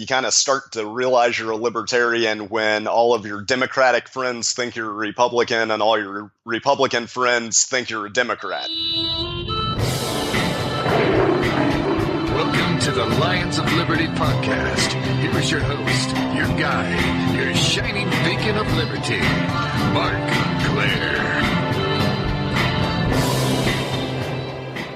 you kind of start to realize you're a libertarian when all of your Democratic friends think you're a Republican and all your Republican friends think you're a Democrat. Welcome to the Lions of Liberty podcast. Here is your host, your guide, your shining beacon of liberty, Marc Clair.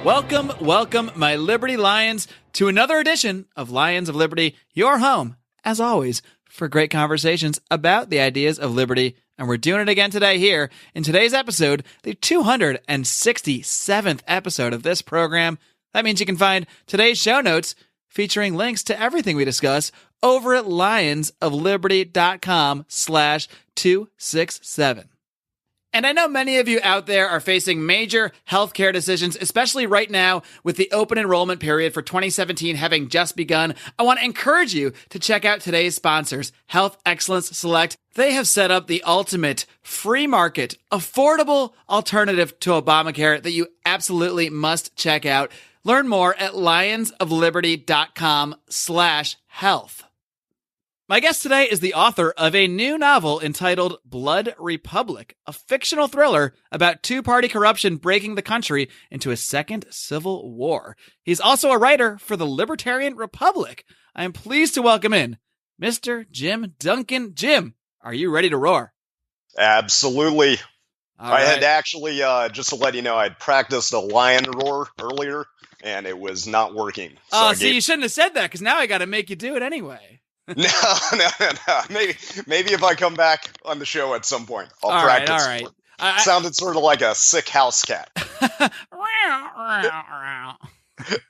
Welcome, my Liberty Lions, to another edition of Lions of Liberty, your home, as always, for great conversations about the ideas of liberty. And we're doing it again today here in today's episode, the 267th episode of this program. That means you can find today's show notes featuring links to everything we discuss over at lionsofliberty.com/267. And I know many of you out there are facing major healthcare decisions, especially right now with the open enrollment period for 2017 having just begun. I want to encourage you to check out today's sponsors, Health Excellence Select. They have set up the ultimate free market, affordable alternative to Obamacare that you absolutely must check out. Learn more at lionsofliberty.com/health. My guest today is the author of a new novel entitled Blood Republic, a fictional thriller about two-party corruption breaking the country into a second civil war. He's also a writer for the Libertarian Republic. I am pleased to welcome in Mr. Jim Duncan. Jim, are you ready to roar? Absolutely. All right. I had actually, just to let you know, I'd practiced a lion roar earlier, and it was not working. So you shouldn't have said that, because now I got to make you do it anyway. No. Maybe if I come back on the show at some point, I'll practice. All right. Sounded sort of like a sick house cat.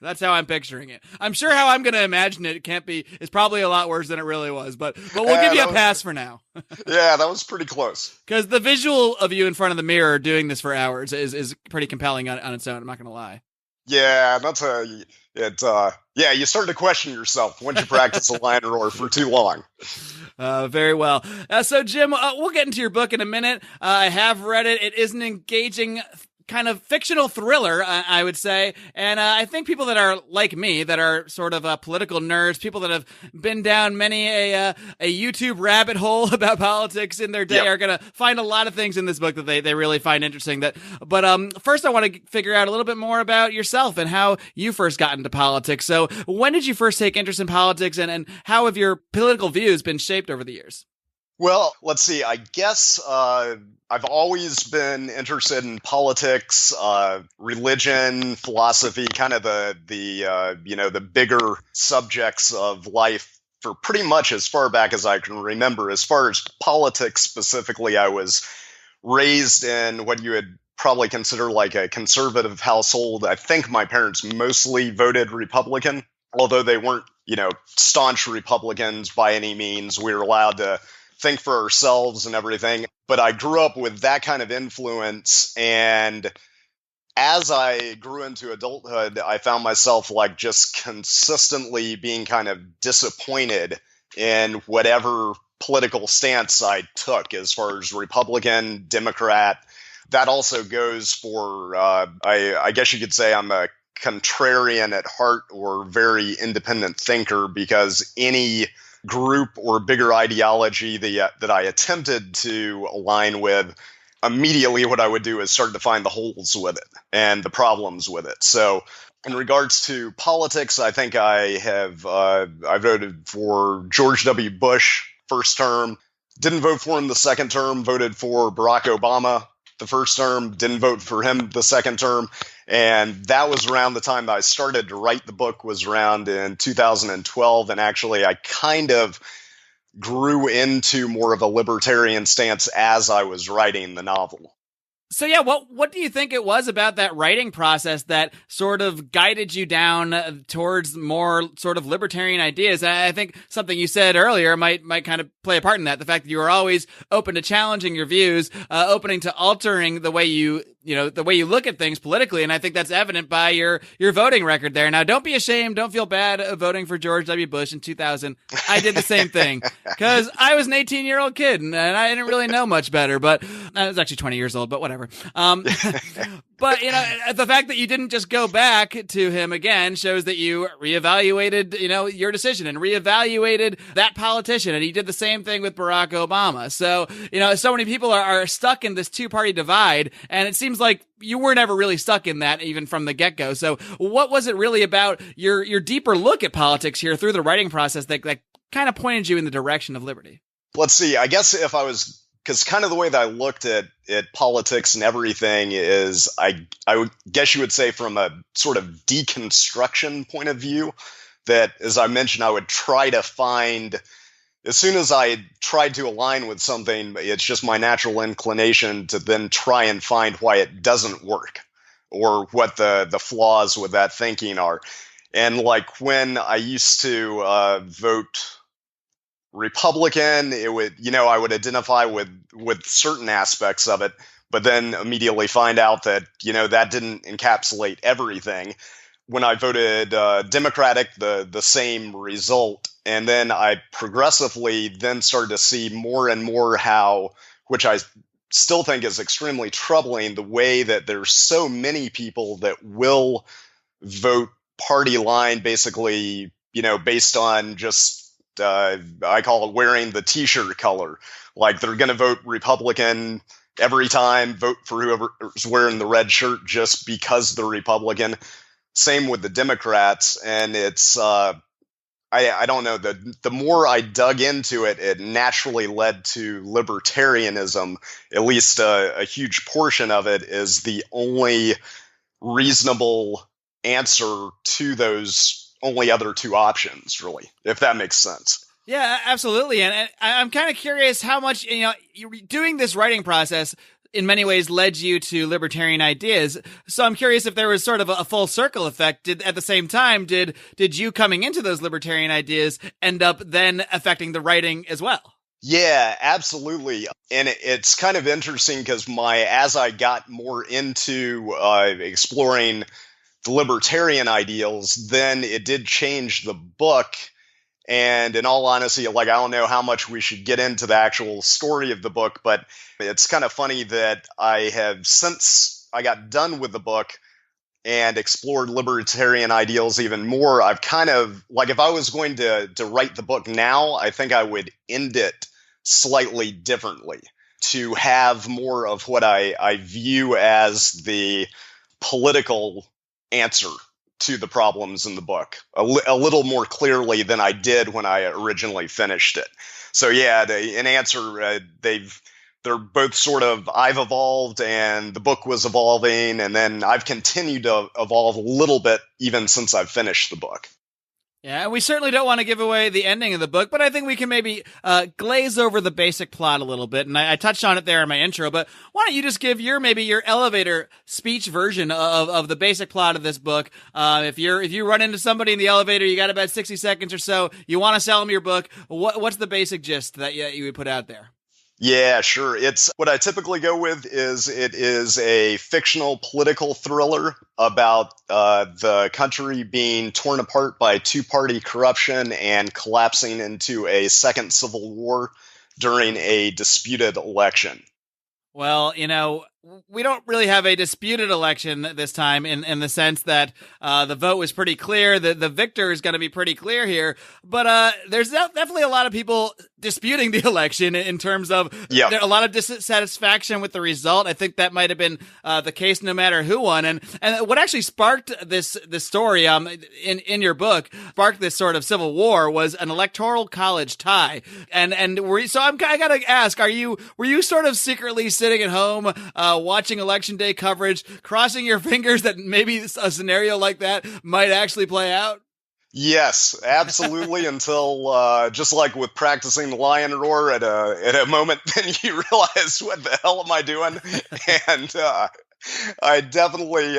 That's how I'm picturing it. I'm sure how I'm going to imagine it can't be. It's probably a lot worse than it really was, but we'll give you a pass for now. Yeah, that was pretty close. Because the visual of you in front of the mirror doing this for hours is pretty compelling on its own. I'm not going to lie. Yeah, you start to question yourself once you practice a lion roar for too long. Very well. So, Jim, we'll get into your book in a minute. I have read it. It is an engaging kind of fictional thriller, I would say. And I think people that are like me, that are sort of political nerds, people that have been down many a YouTube rabbit hole about politics in their day are going to find a lot of things in this book that they really find interesting. But first, I want to figure out a little bit more about yourself and how you first got into politics. So when did you first take interest in politics, and how have your political views been shaped over the years? Well, let's see. I guess I've always been interested in politics, religion, philosophy, kind of the bigger subjects of life for pretty much as far back as I can remember. As far as politics specifically, I was raised in what you would probably consider like a conservative household. I think my parents mostly voted Republican, although they weren't, staunch Republicans by any means. We were allowed to think for ourselves and everything. But I grew up with that kind of influence. And as I grew into adulthood, I found myself like just consistently being kind of disappointed in whatever political stance I took as far as Republican, Democrat. That also goes for, I guess you could say I'm a contrarian at heart or very independent thinker, because any group or bigger ideology that I attempted to align with, immediately what I would do is start to find the holes with it and the problems with it. So in regards to politics, I think I voted for George W. Bush first term, didn't vote for him the second term, voted for Barack Obama the first term, didn't vote for him the second term. And that was around the time that I started to write the book, was around in 2012. And actually, I kind of grew into more of a libertarian stance as I was writing the novel. So yeah, what do you think it was about that writing process that sort of guided you down towards more sort of libertarian ideas? And I think something you said earlier might kind of play a part in that. The fact that you were always open to challenging your views, opening to altering the way you the way you look at things politically. And I think that's evident by your voting record there. Now, don't be ashamed. Don't feel bad voting for George W. Bush in 2000. I did the same thing because I was an 18-year-old kid and I didn't really know much better, but I was actually 20 years old, but whatever. But, the fact that you didn't just go back to him again shows that you reevaluated, your decision and reevaluated that politician. And he did the same thing with Barack Obama. So, so many people are stuck in this two-party divide, and it seems like you were never really stuck in that even from the get-go. So what was it really about your deeper look at politics here through the writing process that kind of pointed you in the direction of liberty? Let's see. I guess because kind of the way that I looked at politics and everything is, I would guess you would say from a sort of deconstruction point of view, that, as I mentioned, I would try to find, as soon as I tried to align with something, it's just my natural inclination to then try and find why it doesn't work or what the flaws with that thinking are. And like when I used to vote Republican, it would, I would identify with certain aspects of it, but then immediately find out that, that didn't encapsulate everything. When I voted Democratic, the same result. And then I progressively then started to see more and more how, which I still think is extremely troubling, the way that there's so many people that will vote party line, basically, based on just, I call it wearing the t-shirt color. Like they're going to vote Republican every time, vote for whoever's wearing the red shirt just because they're Republican. Same with the Democrats, and it's I don't know, the more I dug into it, it naturally led to libertarianism. At least a huge portion of it is the only reasonable answer to those only other two options, really, if that makes sense. Yeah, absolutely. And I'm kind of curious how much, you're doing this writing process in many ways led you to libertarian ideas. So I'm curious if there was sort of a full circle effect. At the same time, did you coming into those libertarian ideas end up then affecting the writing as well? Yeah, absolutely. And it's kind of interesting because as I got more into exploring the libertarian ideals, then it did change the book. And in all honesty, I don't know how much we should get into the actual story of the book, but it's kind of funny that I have, since I got done with the book and explored libertarian ideals even more, I've kind of, if I was going to write the book now, I think I would end it slightly differently to have more of what I view as the political answer to the problems in the book a little more clearly than I did when I originally finished it. So yeah, in answer, they're both sort of, I've evolved and the book was evolving, and then I've continued to evolve a little bit even since I've finished the book. Yeah, we certainly don't want to give away the ending of the book, but I think we can maybe glaze over the basic plot a little bit. And I touched on it there in my intro, but why don't you just give your elevator speech version of the basic plot of this book? If you run into somebody in the elevator, you got about 60 seconds or so, you want to sell them your book. What's the basic gist that you would put out there? Yeah, sure. It's what I typically go with is it is a fictional political thriller about the country being torn apart by two-party corruption and collapsing into a second civil war during a disputed election. Well, we don't really have a disputed election this time in the sense that the vote was pretty clear. The victor is going to be pretty clear here. But there's definitely a lot of people disputing the election in terms of a lot of dissatisfaction with the result. I think that might have been the case no matter who won. And what actually sparked this story in your book, sparked this sort of civil war, was an electoral college tie. And I got to ask, were you sort of secretly sitting at home watching election day coverage, crossing your fingers that maybe a scenario like that might actually play out? Yes, absolutely. Until just like with practicing the lion roar at a moment, then you realize, what the hell am I doing? And I definitely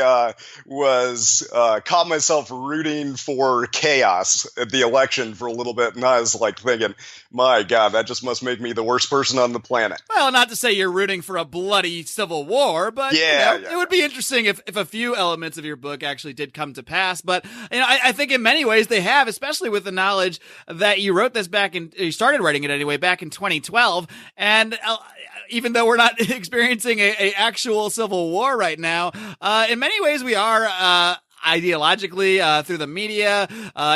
was caught myself rooting for chaos at the election for a little bit, and I was like thinking, my God, that just must make me the worst person on the planet. Well, not to say you're rooting for a bloody civil war, but it would be interesting if a few elements of your book actually did come to pass. But I think in many ways they have, especially with the knowledge that you wrote this you started writing it anyway back in 2012, and even though we're not experiencing a actual civil war right now, in many ways we are. Ideologically, through the media,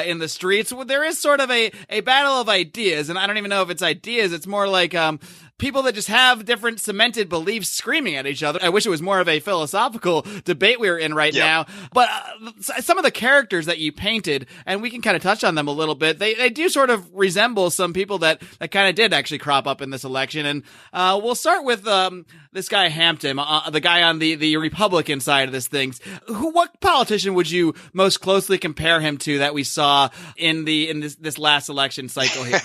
in the streets, there is sort of a battle of ideas, and I don't even know if it's ideas. It's more like people that just have different cemented beliefs screaming at each other. I wish it was more of a philosophical debate we were in right now. But some of the characters that you painted, and we can kind of touch on them a little bit, they do sort of resemble some people that kind of did actually crop up in this election. And we'll start with this guy Hampton, the guy on the Republican side of this thing. What politician would you most closely compare him to that we saw in this last election cycle here?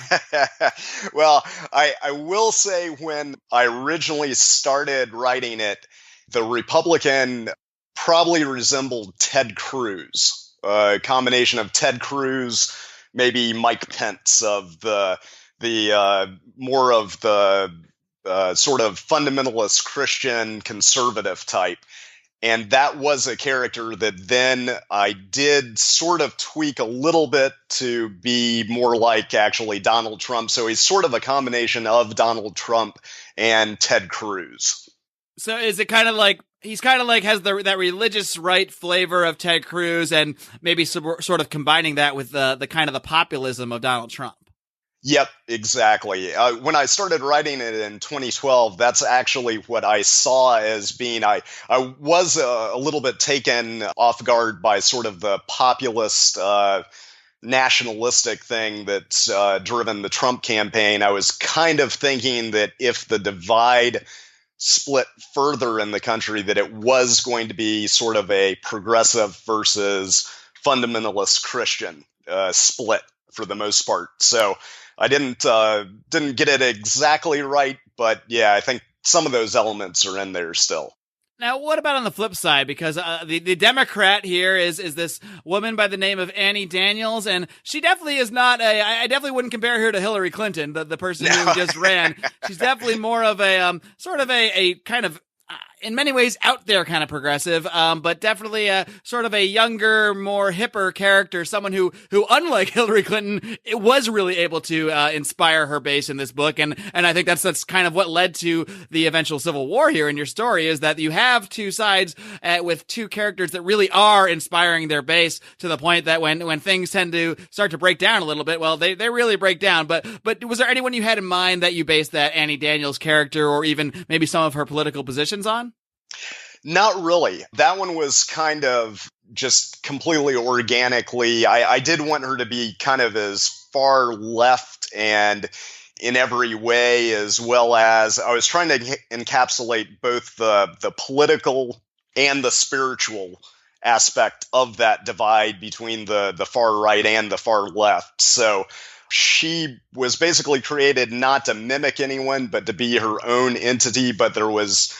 Well, I will say, when I originally started writing it, the Republican probably resembled Ted Cruz, a combination of Ted Cruz, maybe Mike Pence, of the more of the sort of fundamentalist Christian conservative type. And that was a character that then I did sort of tweak a little bit to be more like actually Donald Trump. So he's sort of a combination of Donald Trump and Ted Cruz. So is it kind of like he's kind of like has that religious right flavor of Ted Cruz, and maybe sort of combining that with the kind of the populism of Donald Trump? Yep, exactly. When I started writing it in 2012, that's actually what I saw as being, I was a little bit taken off guard by sort of the populist, nationalistic thing that's driven the Trump campaign. I was kind of thinking that if the divide split further in the country, that it was going to be sort of a progressive versus fundamentalist Christian split for the most part. So I didn't get it exactly right, but yeah, I think some of those elements are in there still. Now, what about on the flip side? Because the Democrat here is this woman by the name of Annie Daniels, and she definitely is not I definitely wouldn't compare her to Hillary Clinton, the person who just ran. She's definitely more of a sort of a kind of, in many ways, out there kind of progressive, but definitely sort of a younger, more hipper character, someone who unlike Hillary Clinton, it was really able to inspire her base in this book, and I think that's kind of what led to the eventual civil war here in your story, is that you have two sides with two characters that really are inspiring their base to the point that when things tend to start to break down a little bit, well, they really break down. But was there anyone you had in mind that you based that Annie Daniels character, or even maybe some of her political positions on? Not really. That one was kind of just completely organically. I did want her to be kind of as far left and in every way, as well as I was trying to encapsulate both the political and the spiritual aspect of that divide between the far right and the far left. So she was basically created not to mimic anyone, but to be her own entity. But there was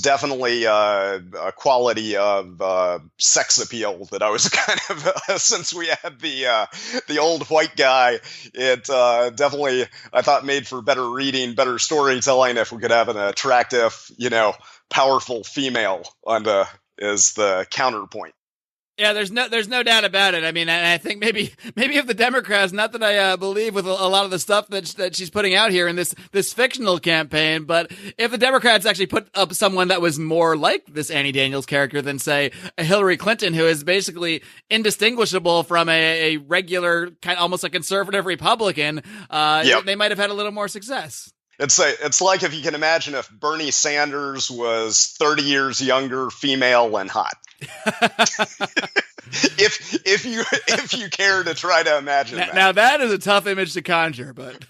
definitely a quality of sex appeal that I was kind of, since we had the old white guy, it definitely, I thought, made for better reading, better storytelling if we could have an attractive, powerful female as the counterpoint. Yeah, there's no doubt about it. I mean, and I think maybe if the Democrats, not that I believe with a lot of the stuff that she's putting out here in this fictional campaign, but if the Democrats actually put up someone that was more like this Annie Daniels character than, say, a Hillary Clinton, who is basically indistinguishable from a regular, kind of almost a conservative Republican, they might have had a little more success. It's like if you can imagine if Bernie Sanders was 30 years younger, female, and hot. if you care to try to imagine that. Now that is a tough image to conjure, but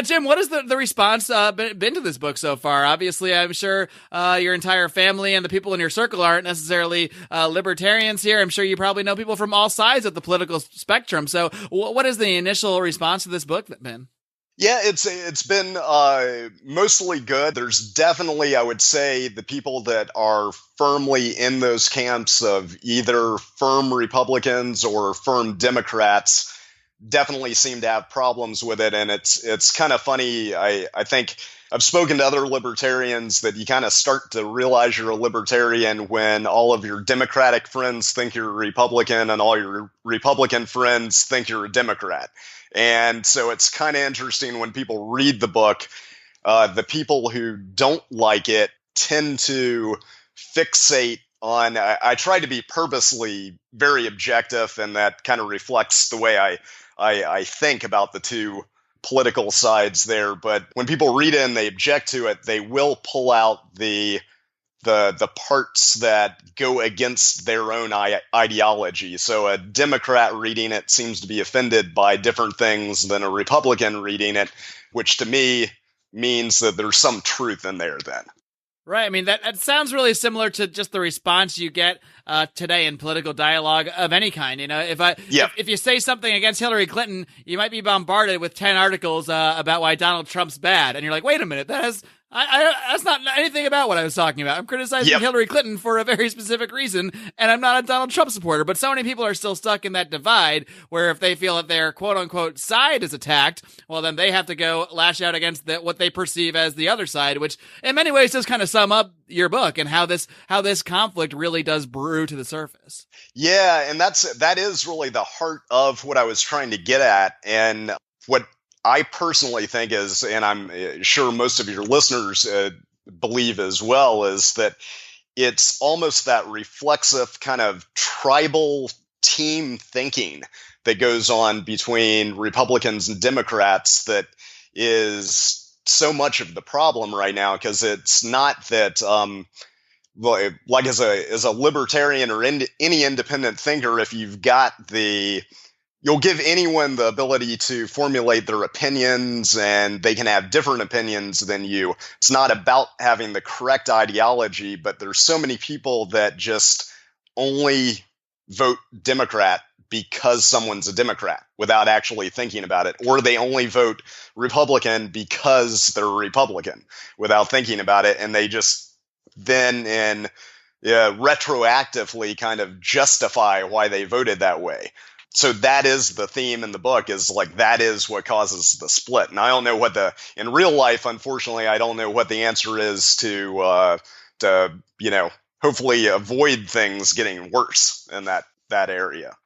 Jim, what has the response been to this book so far? Obviously, I'm sure your entire family and the people in your circle aren't necessarily libertarians here. I'm sure you probably know people from all sides of the political spectrum. So what has the initial response to this book been? Yeah, it's been mostly good. There's definitely, I would say, the people that are firmly in those camps of either firm Republicans or firm Democrats definitely seem to have problems with it, and it's kind of funny. I think I've spoken to other libertarians that you kind of start to realize you're a libertarian when all of your Democratic friends think you're a Republican and all your Republican friends think you're a Democrat. And so it's kind of interesting when people read the book. The people who don't like it tend to fixate on. I try to be purposely very objective, and that kind of reflects the way I think about the two political sides there. But when people read it and they object to it, they will pull out the parts that go against their own ideology. So a Democrat reading it seems to be offended by different things than a Republican reading it, which to me means that there's some truth in there then. Right. I mean, that sounds really similar to just the response you get today in political dialogue of any kind. You know, if you say something against Hillary Clinton, you might be bombarded with 10 articles about why Donald Trump's bad. And you're like, wait a minute, that's not anything about what I was talking about. I'm criticizing Hillary Clinton for a very specific reason, and I'm not a Donald Trump supporter. But so many people are still stuck in that divide where if they feel that their quote-unquote side is attacked, well, then they have to go lash out against what they perceive as the other side, which in many ways does kind of sum up your book and how this conflict really does brew to the surface. Yeah, and that is really the heart of what I was trying to get at, and what I personally think is, and I'm sure most of your listeners believe as well, is that it's almost that reflexive kind of tribal team thinking that goes on between Republicans and Democrats that is so much of the problem right now, because it's not that like as a libertarian or any independent thinker, if you've got you'll give anyone the ability to formulate their opinions, and they can have different opinions than you. It's not about having the correct ideology, but there's so many people that just only vote Democrat because someone's a Democrat without actually thinking about it, or they only vote Republican because they're a Republican without thinking about it, and they just then retroactively kind of justify why they voted that way. So that is the theme in the book, is like that is what causes the split. And I don't know in real life, unfortunately, I don't know what the answer is to hopefully avoid things getting worse in that area.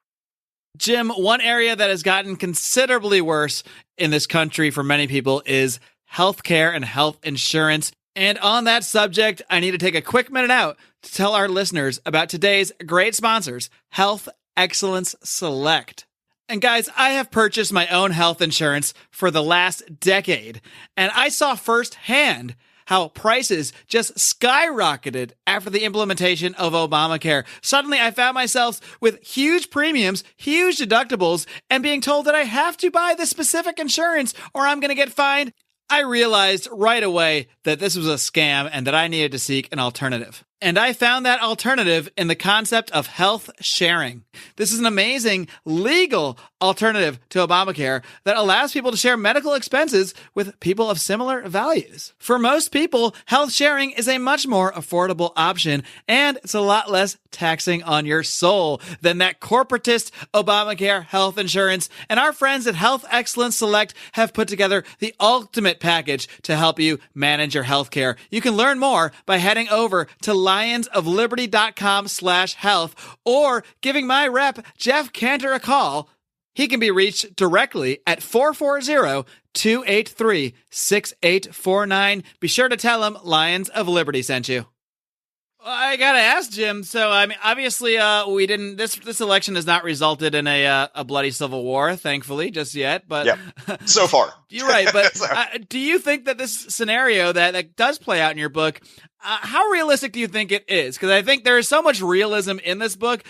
Jim, one area that has gotten considerably worse in this country for many people is healthcare and health insurance. And on that subject, I need to take a quick minute out to tell our listeners about today's great sponsors, Health Excellence Select. And guys, I have purchased my own health insurance for the last decade, and I saw firsthand how prices just skyrocketed after the implementation of Obamacare. Suddenly, I found myself with huge premiums, huge deductibles, and being told that I have to buy this specific insurance or I'm going to get fined. I realized right away that this was a scam and that I needed to seek an alternative. And I found that alternative in the concept of health sharing. This is an amazing legal alternative to Obamacare that allows people to share medical expenses with people of similar values. For most people, health sharing is a much more affordable option, and it's a lot less taxing on your soul than that corporatist Obamacare health insurance. And our friends at Health Excellence Select have put together the ultimate package to help you manage your health care. You can learn more by heading over to lionsofliberty.com/health or giving my rep, Jeff Cantor, a call. He can be reached directly at 440-283-6849. Be sure to tell him Lions of Liberty sent you. I gotta ask, Jim. So, I mean, obviously, we didn't. This election has not resulted in a bloody civil war, thankfully, just yet. But so far, you're right. But do you think that this scenario that does play out in your book, how realistic do you think it is? Because I think there is so much realism in this book,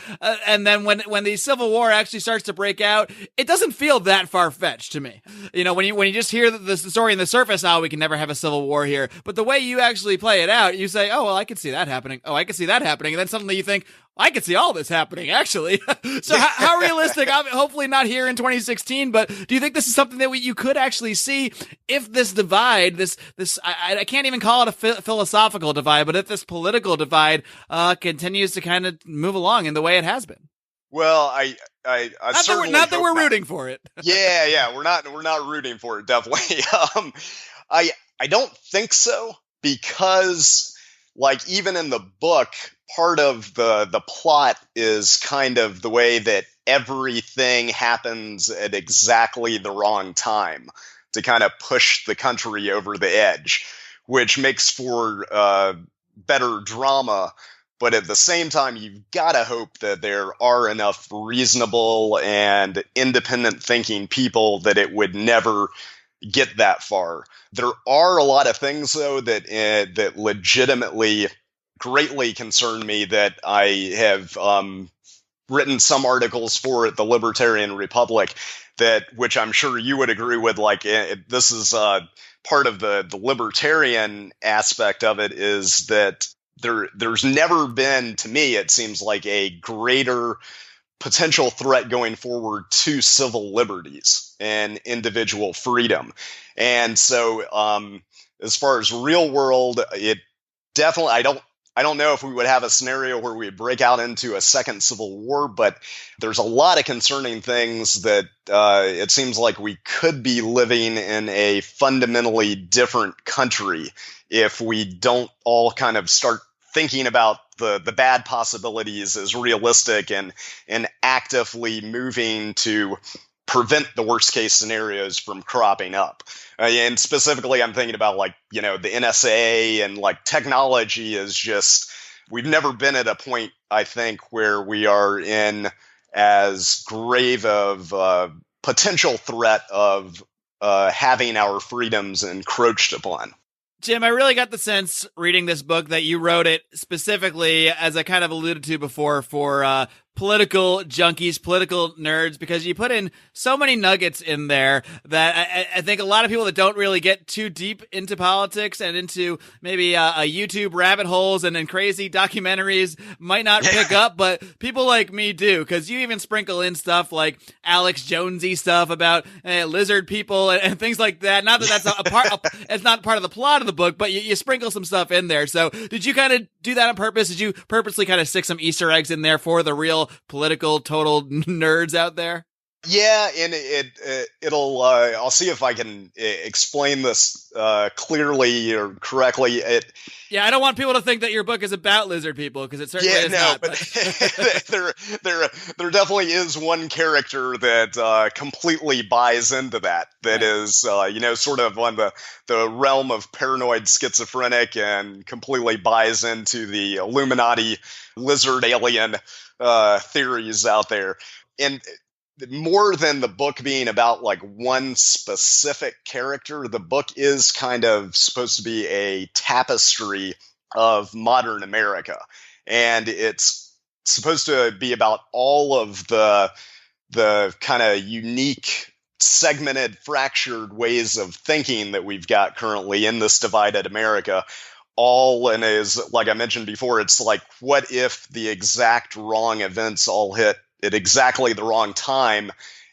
and then when the Civil War actually starts to break out, it doesn't feel that far-fetched to me. You know, when you just hear the story in the surface, we can never have a civil war here. But the way you actually play it out, you say, oh, well, I could see that happening. Oh, I could see that happening. And then suddenly you think, I could see all this happening, actually. So how realistic, hopefully not here in 2016, but do you think this is something that you could actually see if this divide, I can't even call it a philosophical divide, but if this political divide continues to kind of move along in the way it has been? Well, I certainly not that we're rooting for it. Yeah, we're not rooting for it, definitely. I don't think so, because like even in the book, part of the plot is kind of the way that everything happens at exactly the wrong time to kind of push the country over the edge, which makes for better drama. But at the same time, you've got to hope that there are enough reasonable and independent thinking people that it would never get that far. There are a lot of things, though, that legitimately greatly concern me, that I have written some articles for at the Libertarian Republic, which I'm sure you would agree with. Like, this is part of the libertarian aspect of it, is that there's never been, to me, it seems like, a greater potential threat going forward to civil liberties and individual freedom. And so as far as real world, it definitely, I don't know if we would have a scenario where we break out into a second civil war, but there's a lot of concerning things that it seems like we could be living in a fundamentally different country if we don't all kind of start thinking about the bad possibilities as realistic and actively moving to prevent the worst case scenarios from cropping up. And specifically, I'm thinking about, like, the NSA, and like technology is just, we've never been at a point, I think, where we are in as grave of potential threat of having our freedoms encroached upon. Jim, I really got the sense reading this book that you wrote it specifically, as I kind of alluded to before, for political junkies, political nerds, because you put in so many nuggets in there that I think a lot of people that don't really get too deep into politics and into maybe YouTube rabbit holes and crazy documentaries might not pick up, but people like me do, because you even sprinkle in stuff like Alex Jonesy stuff about lizard people and things like that. Not that that's it's not part of the plot of the book, but you sprinkle some stuff in there. So did you kind of do that on purpose? Did you purposely kind of stick some Easter eggs in there for the real political total nerds out there? Yeah, and it'll I'll see if I can explain this clearly or correctly. Yeah, I don't want people to think that your book is about lizard people, because it certainly is not. But there definitely is one character that completely buys into that. That right. Is sort of on the realm of paranoid schizophrenic, and completely buys into the Illuminati lizard alien theories out there. And more than the book being about like one specific character, the book is kind of supposed to be a tapestry of modern America. And it's supposed to be about all of the kind of unique, segmented, fractured ways of thinking that we've got currently in this divided America. And is, like I mentioned before, it's like, what if the exact wrong events all hit at exactly the wrong time,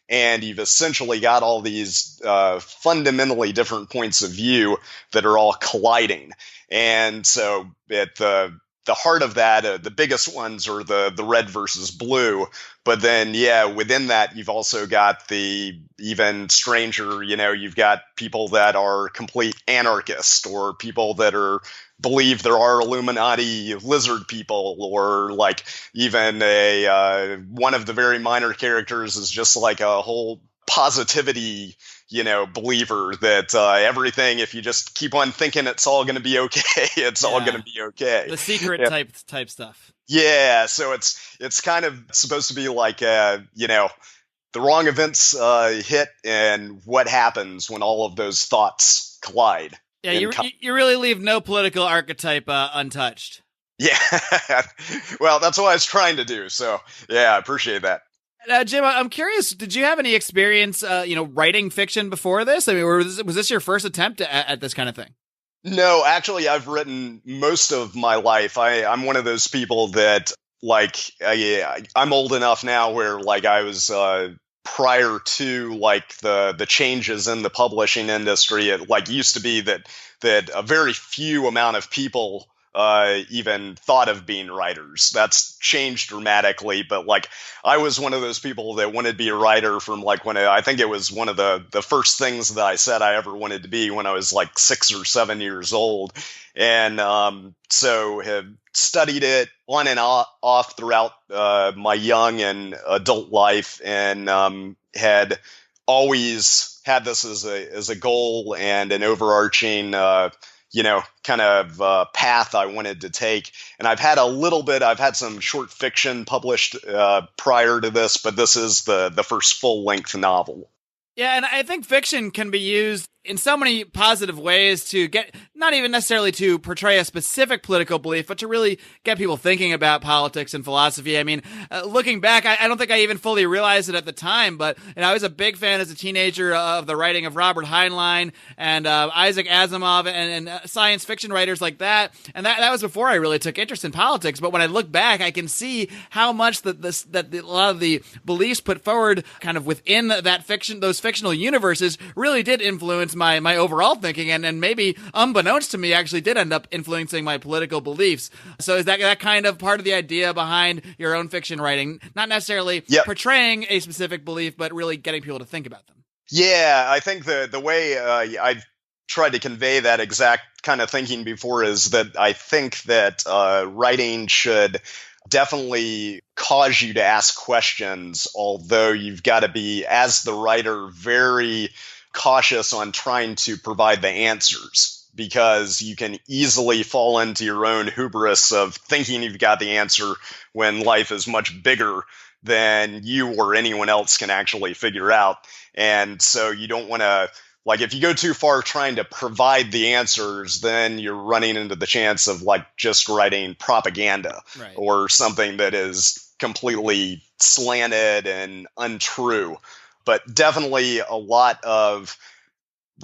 and you've essentially got all these fundamentally different points of view that are all colliding. And so at the heart of that, the biggest ones are the red versus blue. But then, within that, you've also got the even stranger, you've got people that are complete anarchists, or people that believe there are Illuminati lizard people, or like even one of the very minor characters is just like a whole positivity, believer that everything, if you just keep on thinking it's all going to be okay, it's all going to be okay. The secret type stuff. Yeah, so it's kind of supposed to be like the wrong events hit, and what happens when all of those thoughts collide. Yeah, you really leave no political archetype untouched. Yeah, well, that's what I was trying to do. So yeah, I appreciate that. Jim, I'm curious, did you have any experience, writing fiction before this? I mean, was this your first attempt at this kind of thing? No, actually, I've written most of my life. I'm one of those people that like I'm old enough now where like I was prior to like the changes in the publishing industry. It like used to be that a very few amount of people even thought of being writers. That's changed dramatically, but like I was one of those people that wanted to be a writer from like when I think it was one of the first things that I said I ever wanted to be when I was like 6 or 7 years old. And so have studied it on and off throughout my young and adult life, and had always had this as a goal and an overarching kind of path I wanted to take. And I've had some short fiction published prior to this, but this is the first full-length novel. Yeah, and I think fiction can be used in so many positive ways to get, not even necessarily to portray a specific political belief, but to really get people thinking about politics and philosophy. I mean, looking back, I don't think I even fully realized it at the time, but I was a big fan as a teenager of the writing of Robert Heinlein and Isaac Asimov and science fiction writers like that. And that was before I really took interest in politics. But when I look back, I can see how much a lot of the beliefs put forward kind of within that fiction, those fictional universes, really did influence my overall thinking, and maybe unbeknownst to me actually did end up influencing my political beliefs. So is that kind of part of the idea behind your own fiction writing? Not necessarily portraying a specific belief, but really getting people to think about them. Yeah, I think the way I've tried to convey that exact kind of thinking before is that I think that writing should definitely cause you to ask questions, although you've got to be, as the writer, very cautious on trying to provide the answers, because you can easily fall into your own hubris of thinking you've got the answer when life is much bigger than you or anyone else can actually figure out. And so you don't want to, like, if you go too far trying to provide the answers, then you're running into the chance of like just writing propaganda, right, or something that is completely slanted and untrue. But definitely a lot of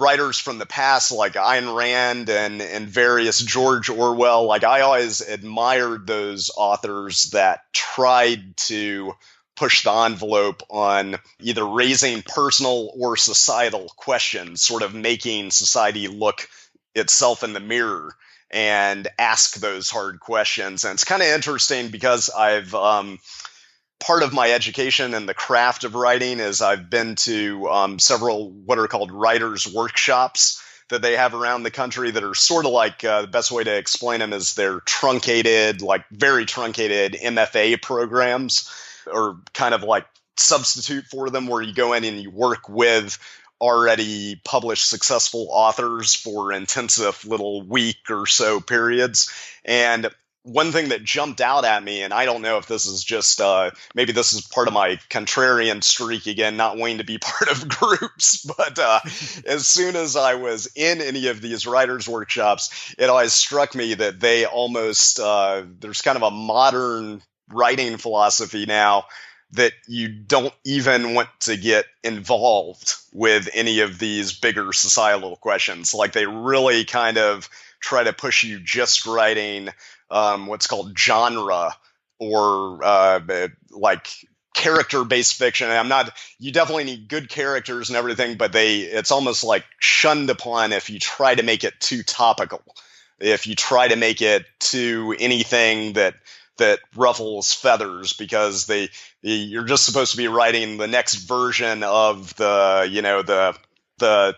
writers from the past, like Ayn Rand and various George Orwell, like I always admired those authors that tried to push the envelope on either raising personal or societal questions, sort of making society look itself in the mirror and ask those hard questions. And it's kind of interesting because I've part of my education in the craft of writing is I've been to several what are called writers' workshops that they have around the country that are sort of like, the best way to explain them is they're truncated, like very truncated MFA programs, or kind of like substitute for them, where you go in and you work with already published successful authors for intensive little week or so periods. And one thing that jumped out at me, and I don't know if this is just, maybe this is part of my contrarian streak again, not wanting to be part of groups, but as soon as I was in any of these writers' workshops, it always struck me that they almost, there's kind of a modern writing philosophy now that you don't even want to get involved with any of these bigger societal questions. Like they really kind of try to push you just writing what's called genre or like character-based fiction. You definitely need good characters and everything, but it's almost like shunned upon if you try to make it too topical, if you try to make it too anything that ruffles feathers, because you're just supposed to be writing the next version of the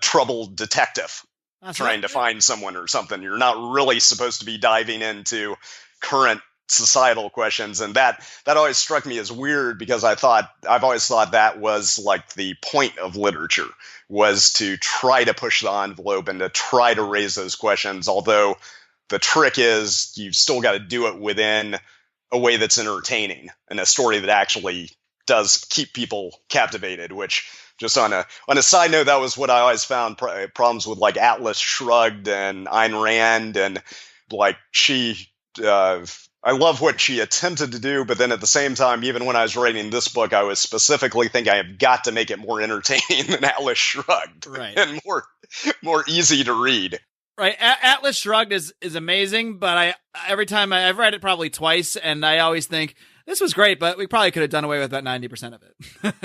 troubled detective. That's trying to find someone or something. You're not really supposed to be diving into current societal questions. And that always struck me as weird, because I've always thought that was like the point of literature, was to try to push the envelope and to try to raise those questions. Although the trick is you've still got to do it within a way that's entertaining and a story that actually does keep people captivated, which, just on a side note, that was what I always found problems with, like Atlas Shrugged and Ayn Rand, and like I love what she attempted to do, but then at the same time, even when I was writing this book, I was specifically thinking I have got to make it more entertaining than Atlas Shrugged, right, and more easy to read. Right. Atlas Shrugged is amazing, but every time I've read it probably twice, and I always think this was great, but we probably could have done away with about 90% of it.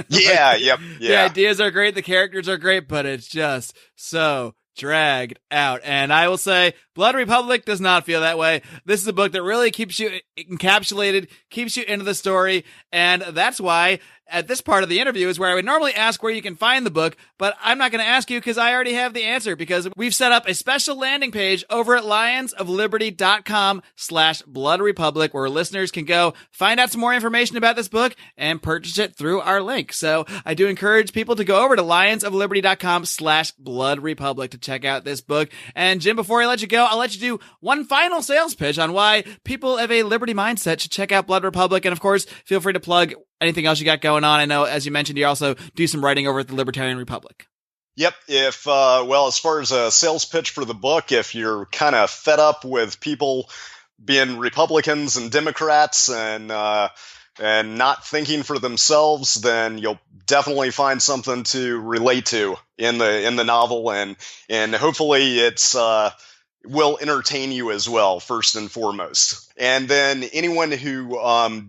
Yeah. The ideas are great. The characters are great, but it's just so dragged out. And I will say Blood Republic does not feel that way. This is a book that really keeps you encapsulated, keeps you into the story. And that's why at this part of the interview is where I would normally ask where you can find the book, but I'm not going to ask you because I already have the answer, because we've set up a special landing page over at lionsofliberty.com/Blood Republic where listeners can go find out some more information about this book and purchase it through our link. So I do encourage people to go over to lionsofliberty.com/Blood Republic to check out this book. And Jim, before I let you go, I'll let you do one final sales pitch on why people of a liberty mindset should check out Blood Republic. And of course, feel free to plug anything else you got going on. I know, as you mentioned, you also do some writing over at the Libertarian Republic. Yep. If, as far as a sales pitch for the book, if you're kind of fed up with people being Republicans and Democrats and not thinking for themselves, then you'll definitely find something to relate to in the novel, and hopefully it's will entertain you as well, first and foremost. And then anyone who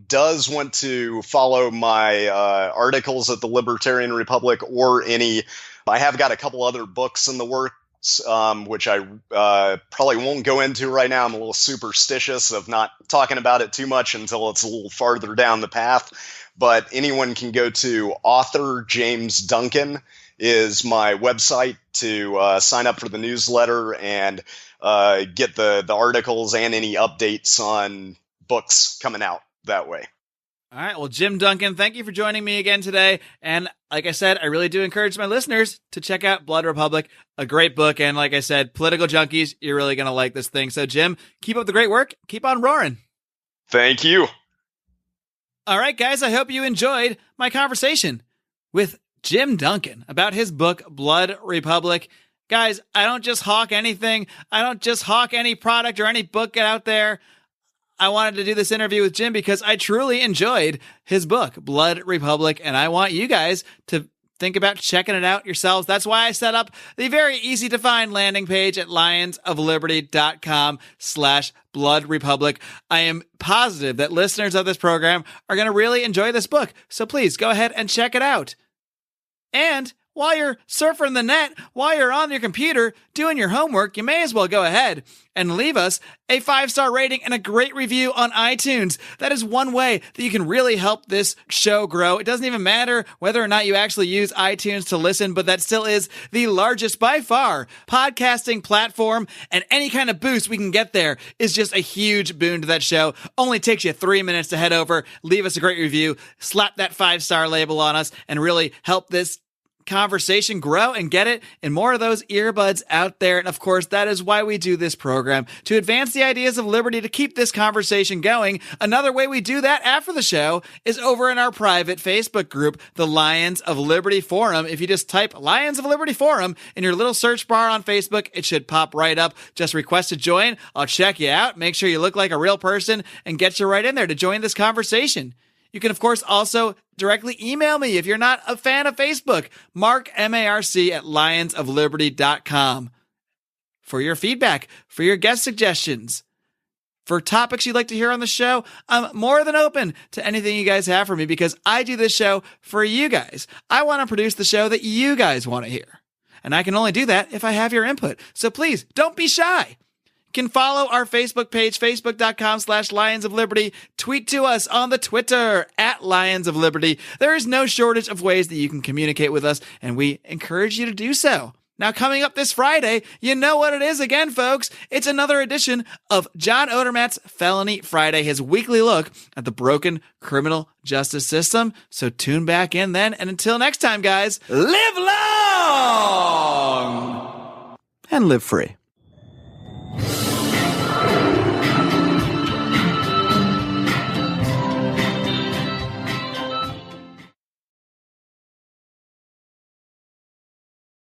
does want to follow my articles at the Libertarian Republic, or I have got a couple other books in the works, which I probably won't go into right now. I'm a little superstitious of not talking about it too much until it's a little farther down the path. But anyone can go to author James Duncan is my website to sign up for the newsletter and get the articles and any updates on books coming out that way. All right. Well, Jim Duncan, thank you for joining me again today. And like I said, I really do encourage my listeners to check out Blood Republic, a great book. And like I said, political junkies, you're really going to like this thing. So Jim, keep up the great work. Keep on roaring. Thank you. All right, guys. I hope you enjoyed my conversation with Jim Duncan about his book, Blood Republic. Guys, I don't just hawk anything. I don't just hawk any product or any book out there. I wanted to do this interview with Jim because I truly enjoyed his book, Blood Republic, and I want you guys to think about checking it out yourselves. That's why I set up the very easy to find landing page at lionsofliberty.com/Blood Republic. I am positive that listeners of this program are going to really enjoy this book. So please go ahead and check it out. And while you're surfing the net, while you're on your computer doing your homework, you may as well go ahead and leave us a 5-star rating and a great review on iTunes. That is one way that you can really help this show grow. It doesn't even matter whether or not you actually use iTunes to listen, but that still is the largest by far podcasting platform, and any kind of boost we can get there is just a huge boon to that show. Only takes you 3 minutes to head over, leave us a great review, slap that 5-star label on us, and really help this conversation grow and get it in more of those earbuds out there. And of course, that is why we do this program, to advance the ideas of liberty, to keep this conversation going. Another way we do that after the show is over in our private Facebook group, the Lions of Liberty Forum. If you just type Lions of Liberty Forum in your little search bar on Facebook, it should pop right up. Just request to join. I'll check you out, make sure you look like a real person, and get you right in there to join this conversation. You can, of course, also directly email me if you're not a fan of Facebook. Marc, M-A-R-C, at lionsofliberty.com. For your feedback, for your guest suggestions, for topics you'd like to hear on the show, I'm more than open to anything you guys have for me, because I do this show for you guys. I want to produce the show that you guys want to hear. And I can only do that if I have your input. So please, don't be shy. Can follow our Facebook page, facebook.com/Lions of Liberty. Tweet to us on the Twitter at Lions of Liberty. There is no shortage of ways that you can communicate with us, and we encourage you to do so. Now, coming up this Friday, you know what it is again, folks. It's another edition of John Odermatt's Felony Friday, his weekly look at the broken criminal justice system. So tune back in then, and until next time, guys, live long and live free.